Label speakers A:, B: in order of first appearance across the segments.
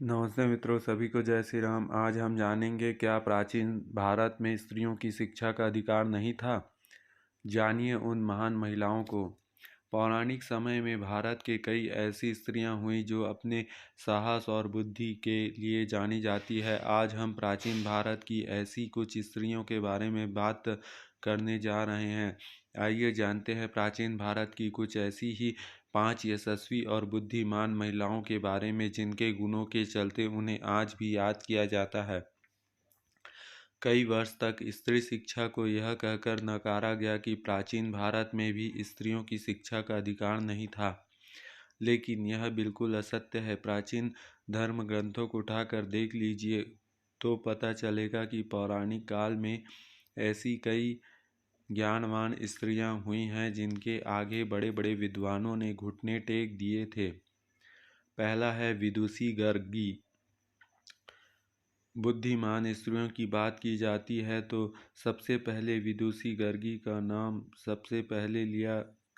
A: नमस्ते मित्रों, सभी को जय श्री राम। आज हम जानेंगे क्या प्राचीन भारत में स्त्रियों की शिक्षा का अधिकार नहीं था। जानिए उन महान महिलाओं को। पौराणिक समय में भारत के कई ऐसी स्त्रियां हुई जो अपने साहस और बुद्धि के लिए जानी जाती है। आज हम प्राचीन भारत की ऐसी कुछ स्त्रियों के बारे में बात करने जा रहे हैं। आइए जानते हैं प्राचीन भारत की कुछ ऐसी ही 5 यशस्वी और बुद्धिमान महिलाओं के बारे में जिनके गुणों के चलते उन्हें आज भी याद किया जाता है। कई वर्ष तक स्त्री शिक्षा को यह कहकर नकारा गया कि प्राचीन भारत में भी स्त्रियों की शिक्षा का अधिकार नहीं था, लेकिन यह बिल्कुल असत्य है। प्राचीन धर्म ग्रंथों को उठाकर देख लीजिए तो पता चलेगा कि पौराणिक काल में ऐसी कई ज्ञानवान स्त्रियां हुई हैं जिनके आगे बड़े बड़े विद्वानों ने घुटने टेक दिए थे। पहला है विदुषी गर्गी। बुद्धिमान स्त्रियों की बात की जाती है तो सबसे पहले विदुषी गर्गी का नाम सबसे पहले लिया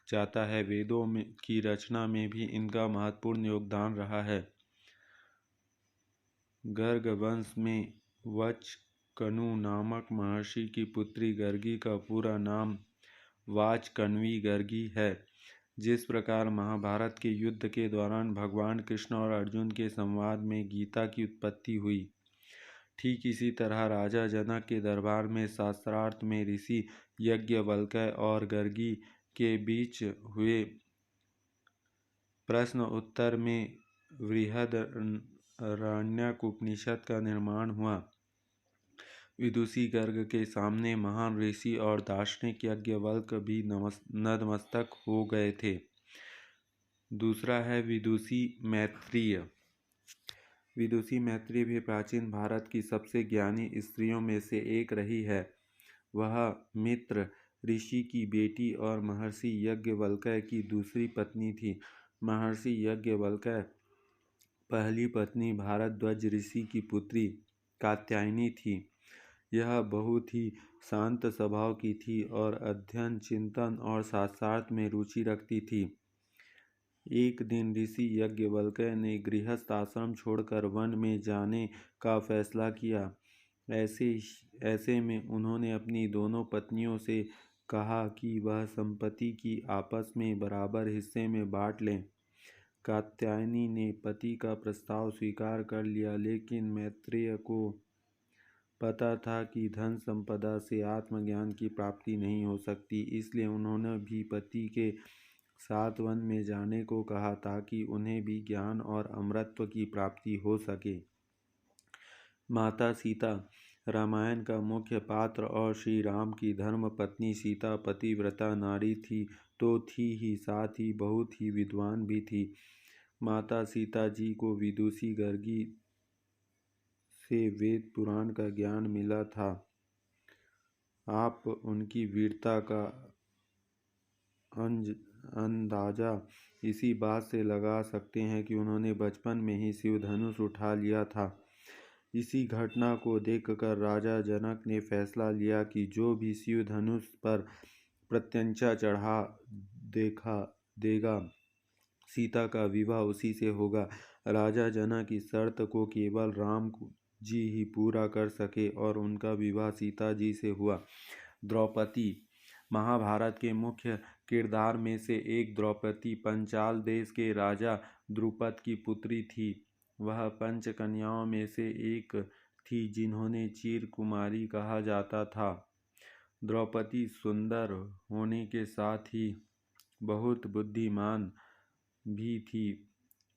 A: जाता है। वेदों में की रचना में भी इनका महत्वपूर्ण योगदान रहा है। गर्ग वंश में वचकनु नामक महर्षि की पुत्री गर्गी का पूरा नाम वाचकन्वी गर्गी है। जिस प्रकार महाभारत के युद्ध के दौरान भगवान कृष्ण और अर्जुन के संवाद में गीता की उत्पत्ति हुई, ठीक इसी तरह राजा जनक के दरबार में शास्त्रार्थ में ऋषि यज्ञवल्क्य और गर्गी के बीच हुए प्रश्न उत्तर में बृहदारण्यक उपनिषद का निर्माण हुआ। विदुषी गर्ग के सामने महान ऋषि और दार्शनिक याज्ञवल्क्य भी नतमस्तक हो गए थे। दूसरा है विदुषी मैत्रेय। विदुषी मैत्रेय भी प्राचीन भारत की सबसे ज्ञानी स्त्रियों में से एक रही है। वह मित्र ऋषि की बेटी और महर्षि याज्ञवल्क्य की दूसरी पत्नी थी। महर्षि याज्ञवल्क्य पहली पत्नी भारद्वाज ऋषि की पुत्री कात्यायनी थी। यह बहुत ही शांत स्वभाव की थी और अध्ययन, चिंतन और शास्त्रार्थ में रुचि रखती थी। एक दिन ऋषि याज्ञवल्क्य ने गृहस्थ आश्रम छोड़कर वन में जाने का फैसला किया। ऐसे में उन्होंने अपनी दोनों पत्नियों से कहा कि वह संपत्ति की आपस में बराबर हिस्से में बांट लें। कात्यायनी ने पति का प्रस्ताव स्वीकार कर लिया, लेकिन मैत्रेय को पता था कि धन संपदा से आत्मज्ञान की प्राप्ति नहीं हो सकती, इसलिए उन्होंने भी पति के साथ वन में जाने को कहा ताकि उन्हें भी ज्ञान और अमरत्व की प्राप्ति हो सके। माता सीता रामायण का मुख्य पात्र और श्री राम की धर्म पत्नी सीता पतिव्रता नारी थी तो थी ही, साथ ही बहुत ही विद्वान भी थी। माता सीता जी को विदुषी गर्गी से वेद पुराण का ज्ञान मिला था। आप उनकी वीरता का अंदाजा इसी बात से लगा सकते हैं कि उन्होंने बचपन में ही शिव धनुष उठा लिया था। इसी घटना को देखकर राजा जनक ने फैसला लिया कि जो भी शिव धनुष पर प्रत्यंचा चढ़ा देगा, सीता का विवाह उसी से होगा। राजा जनक इस शर्त को केवल राम जी ही पूरा कर सके और उनका विवाह सीता जी से हुआ। द्रौपदी महाभारत के मुख्य किरदार में से एक द्रौपदी पंचाल देश के राजा द्रुपद की पुत्री थी। वह पंच कन्याओं में से एक थी जिन्होंने चीर कुमारी कहा जाता था। द्रौपदी सुंदर होने के साथ ही बहुत बुद्धिमान भी थी।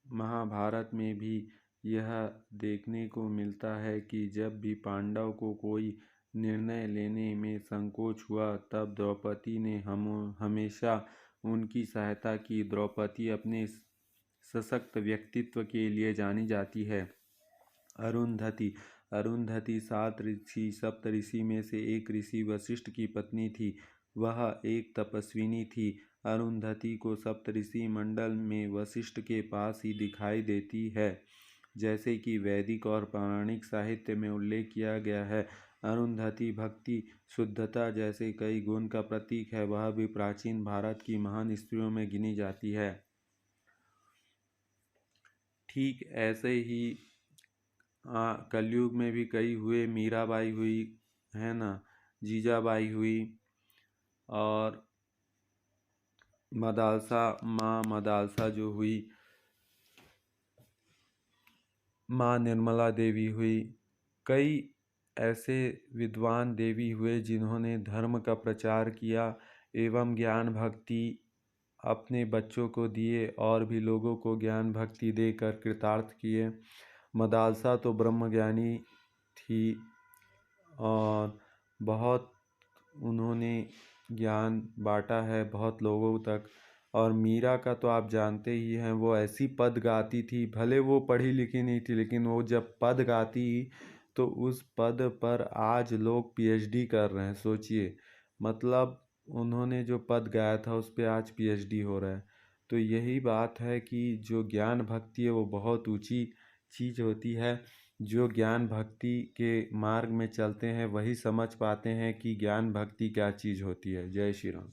A: महाभारत में भी यह देखने को मिलता है कि जब भी पांडव को कोई निर्णय लेने में संकोच हुआ तब द्रौपदी ने हमेशा उनकी सहायता की। द्रौपदी अपने सशक्त व्यक्तित्व के लिए जानी जाती है। अरुंधति सप्तऋषि में से एक ऋषि वशिष्ठ की पत्नी थी। वह एक तपस्विनी थी। अरुंधति को सप्तऋषि मंडल में वशिष्ठ के पास ही दिखाई देती है, जैसे कि वैदिक और पौराणिक साहित्य में उल्लेख किया गया है। अरुंधति भक्ति, शुद्धता जैसे कई गुण का प्रतीक है। वह भी प्राचीन भारत की महान स्त्रियों में गिनी जाती है। ठीक ऐसे ही कलयुग में भी कई हुए, मीराबाई हुई, है ना, जीजाबाई हुई, और मदालसा जो हुई, माँ निर्मला देवी हुई। कई ऐसे विद्वान देवी हुए जिन्होंने धर्म का प्रचार किया एवं ज्ञान भक्ति अपने बच्चों को दिए और भी लोगों को ज्ञान भक्ति देकर कृतार्थ किए। मदालसा तो ब्रह्मज्ञानी थी और बहुत उन्होंने ज्ञान बांटा है बहुत लोगों तक। और मीरा का तो आप जानते ही हैं, वो ऐसी पद गाती थी, भले वो पढ़ी लिखी नहीं थी लेकिन वो जब पद गाती तो उस पद पर आज लोग पीएचडी कर रहे हैं। सोचिए, मतलब उन्होंने जो पद गाया था उस पर आज पीएचडी हो रहा है। तो यही बात है कि जो ज्ञान भक्ति है वो बहुत ऊंची चीज़ होती है। जो ज्ञान भक्ति के मार्ग में चलते हैं वही समझ पाते हैं कि ज्ञान भक्ति क्या चीज़ होती है। जय श्री राम।